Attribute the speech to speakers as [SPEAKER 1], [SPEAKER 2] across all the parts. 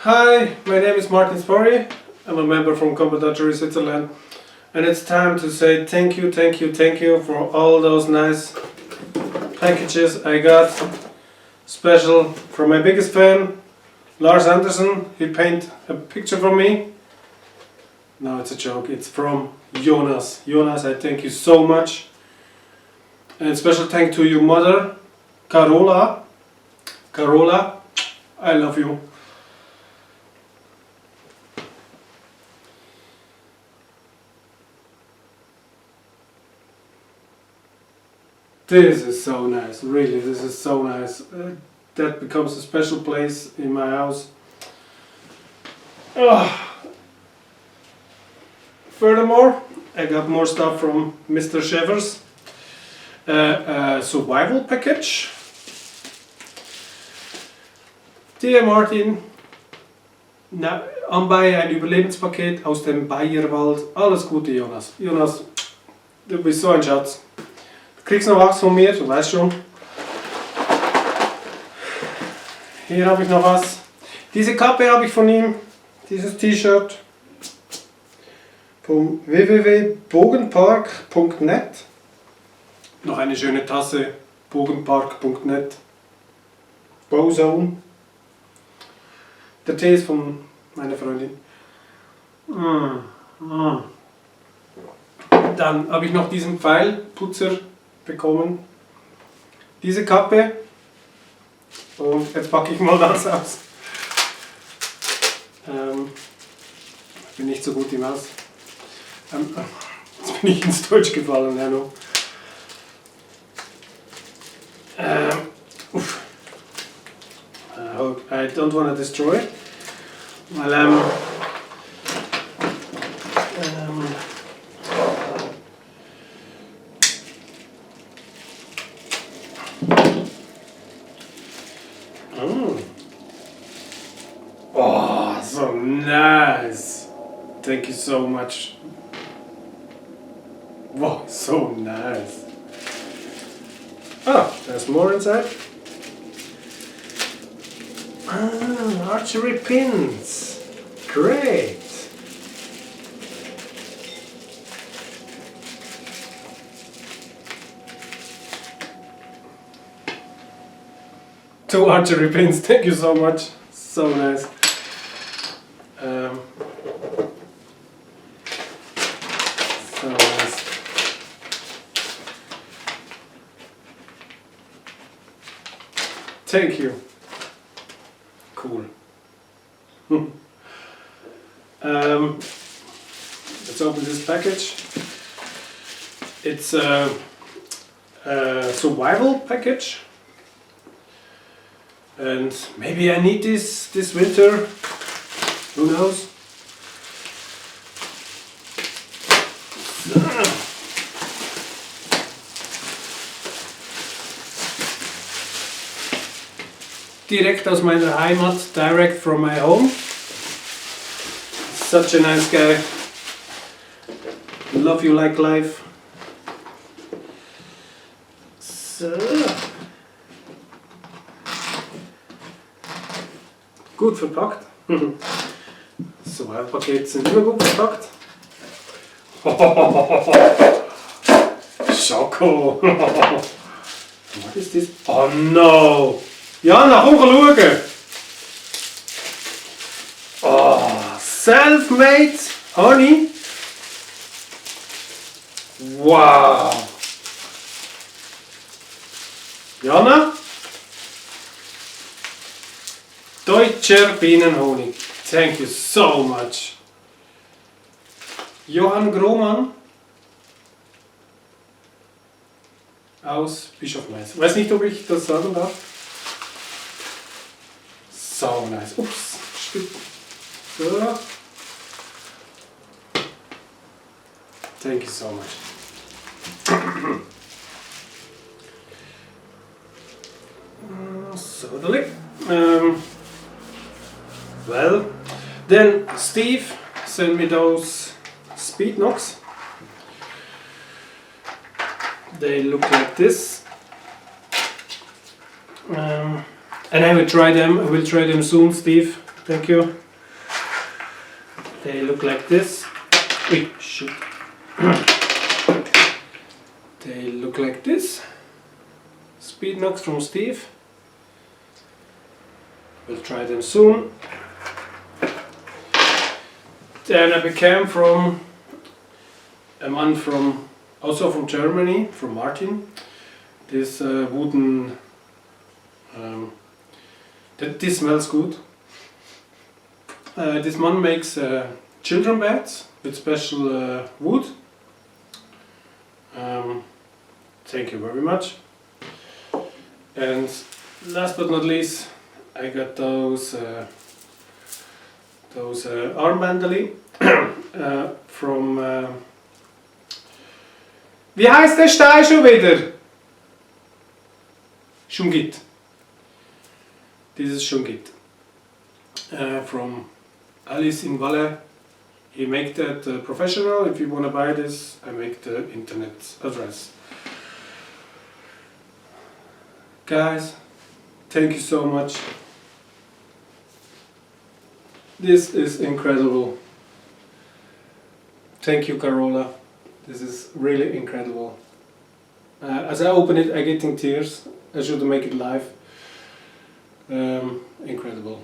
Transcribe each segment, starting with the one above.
[SPEAKER 1] Hi, my name is Martin Spori. I'm a member from Switzerland, and it's time to say thank you for all those nice packages I got. Special from my biggest fan, Lars Anderson. He painted a picture for me. No, it's a joke. It's from Jonas. Jonas, I thank you so much. And special thank to your mother, Carola. Carola, I love you. This is so nice, really, this is so nice. That becomes a special place in my house. Furthermore, I got more stuff from Mr. Shevers. Survival package. Dear Martin, anbei ein Überlebenspaket aus dem Bayerwald. Alles Gute, Jonas. Jonas, du bist so ein Schatz. Du kriegst noch was von mir, du weißt schon. Hier habe ich noch was. Diese Kappe habe ich von ihm, dieses T-Shirt. Vom www.bogenpark.net. Noch eine schöne Tasse, bogenpark.net. Bozone. Der Tee ist von meiner Freundin. Dann habe ich noch diesen Pfeilputzer bekommen. Diese Kappe. Und jetzt packe ich mal das aus. Ich bin nicht so gut im Aus. Jetzt bin ich ins Deutsch gefallen, Herr. I don't want to destroy. Well, Oh, so nice. Thank you so much. Wow, so nice. Oh, there's more inside. Archery pins. Great. Two archery pins. Thank you so much. So nice. So nice. Thank you. Cool. Let's open this package. It's a survival package, and maybe I need this winter. Who knows? Direkt aus meiner Heimat, direct from my home. Such a nice guy. Love you like life. So. Gut verpackt. Survival-Pakete sind immer gut verpackt. Schoko. What is this? Oh no! Jana, komm schauen! Oh, self-made honey. Wow! Jana? Deutscher Bienenhonig. Thank you so much. Johann Grohmann aus Bischof Mainz. Weiß nicht, ob ich das sagen darf. So nice. Ups, stimmt. So. Thank you so much. So the lip. Well, then Steve sent me those speed knocks. They look like this. And I will try them. I will try them soon, Steve. Thank you. They look like this. Wait, shoot. They look like this. Speed knocks from Steve. We'll try them soon. Then I became from a man from also from Germany, from Martin. This wooden. This smells good. This man makes children beds with special wood. Thank you very much. And last but not least, I got those armbändeli from. Wie heißt der Stein schon wieder? Shungit. This is Shungit. From Alice in Valle. He make that professional. If you want to buy this, I make the internet address. Guys, thank you so much. This is incredible. Thank you, Carola. This is really incredible. As I open it, I get in tears. I should make it live. Incredible.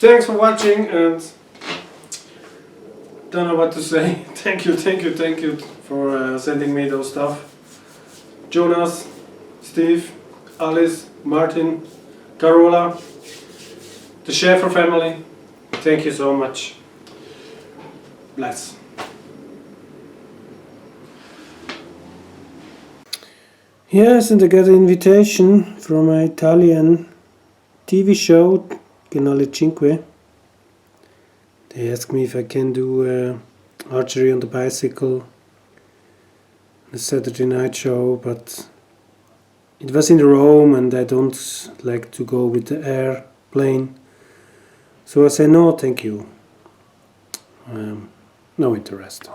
[SPEAKER 1] Thanks for watching, and don't know what to say. Thank you for sending me those stuff. Jonas, Steve, Alice, Martin, Carola, the Schaefer family. Thank you so much. Bless. Yes, and I got an invitation from an Italian TV show, Canale 5. They asked me if I can do archery on the bicycle, a Saturday night show, but it was in Rome and I don't like to go with the airplane. So I said no, thank you. No interest.